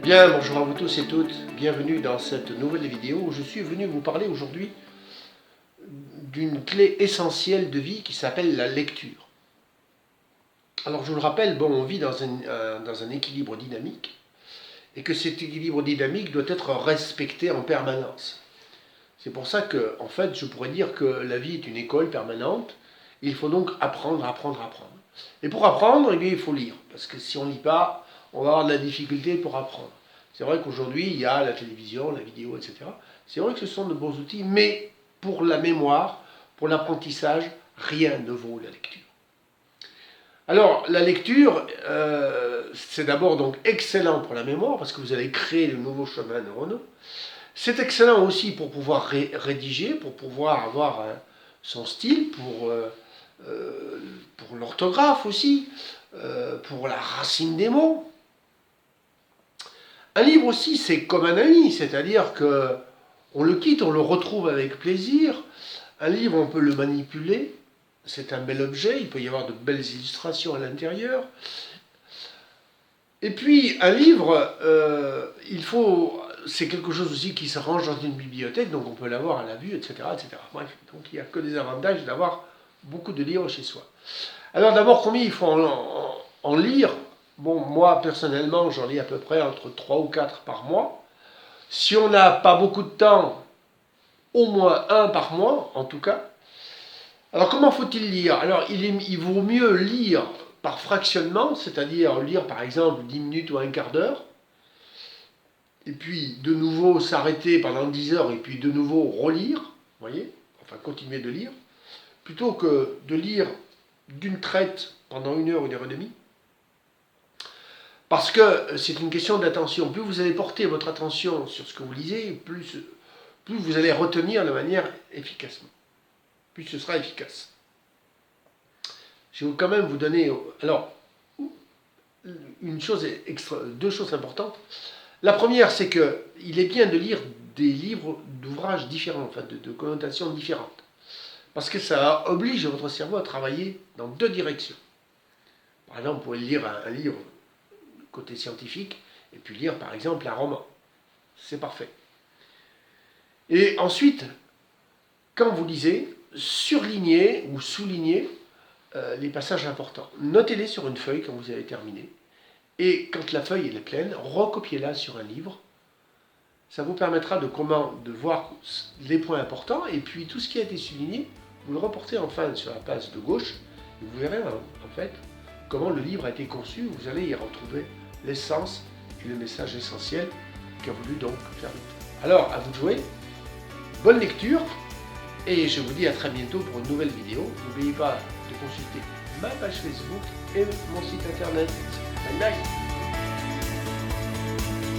Bien, bonjour à vous tous et toutes, bienvenue dans cette nouvelle vidéo où je suis venu vous parler aujourd'hui d'une clé essentielle de vie qui s'appelle la lecture. Alors je vous le rappelle, on vit dans un équilibre dynamique et que cet équilibre dynamique doit être respecté en permanence. C'est pour ça que, en fait, je pourrais dire que la vie est une école permanente et il faut donc apprendre. Et pour apprendre, il faut lire, parce que si on ne lit pas, on va avoir de la difficulté pour apprendre. C'est vrai qu'aujourd'hui, il y a la télévision, la vidéo, etc. C'est vrai que ce sont de bons outils, mais pour la mémoire, pour l'apprentissage, rien ne vaut la lecture. Alors, la lecture, c'est d'abord donc excellent pour la mémoire, parce que vous allez créer de nouveaux chemins neuronaux. C'est excellent aussi pour pouvoir rédiger, pour pouvoir avoir son style, pour l'orthographe aussi, pour la racine des mots. Un livre aussi, c'est comme un ami, c'est-à-dire que on le quitte, on le retrouve avec plaisir. Un livre, on peut le manipuler, c'est un bel objet, il peut y avoir de belles illustrations à l'intérieur. Et puis, un livre, c'est quelque chose aussi qui se range dans une bibliothèque, donc on peut l'avoir à la vue, etc., etc. Bref, donc il n'y a que des avantages d'avoir beaucoup de livres chez soi. Alors d'abord, combien il faut en lire? Bon, moi, personnellement, j'en lis à peu près entre 3 ou 4 par mois. Si on n'a pas beaucoup de temps, au moins 1 par mois, en tout cas. Alors, comment faut-il lire? Alors, il vaut mieux lire par fractionnement, c'est-à-dire lire, par exemple, 10 minutes ou un quart d'heure, et puis, de nouveau, s'arrêter pendant 10 heures, et puis, de nouveau, relire, vous voyez? Enfin, continuer de lire, plutôt que de lire d'une traite pendant 1 heure ou 1 heure et demie. Parce que c'est une question d'attention. Plus vous allez porter votre attention sur ce que vous lisez, plus vous allez retenir de manière efficacement. Plus ce sera efficace. Je vais quand même vous donner... Alors, deux choses importantes. La première, c'est qu'il est bien de lire des livres d'ouvrages différents, enfin de connotations différentes. Parce que ça oblige votre cerveau à travailler dans 2 directions. Par exemple, vous pouvez lire un livre côté scientifique, et puis lire par exemple un roman. C'est parfait. Et ensuite, quand vous lisez, surlignez ou soulignez les passages importants. Notez-les sur une feuille quand vous avez terminé. Et quand la feuille est pleine, recopiez-la sur un livre. Ça vous permettra de voir les points importants, et puis tout ce qui a été souligné, vous le reportez enfin sur la page de gauche, et vous verrez en fait comment le livre a été conçu. Vous allez y retrouver l'essence et le message essentiel qu'a voulu donc faire le tout. Alors, à vous de jouer, bonne lecture, et je vous dis à très bientôt pour une nouvelle vidéo. N'oubliez pas de consulter ma page Facebook et mon site internet. Bye bye.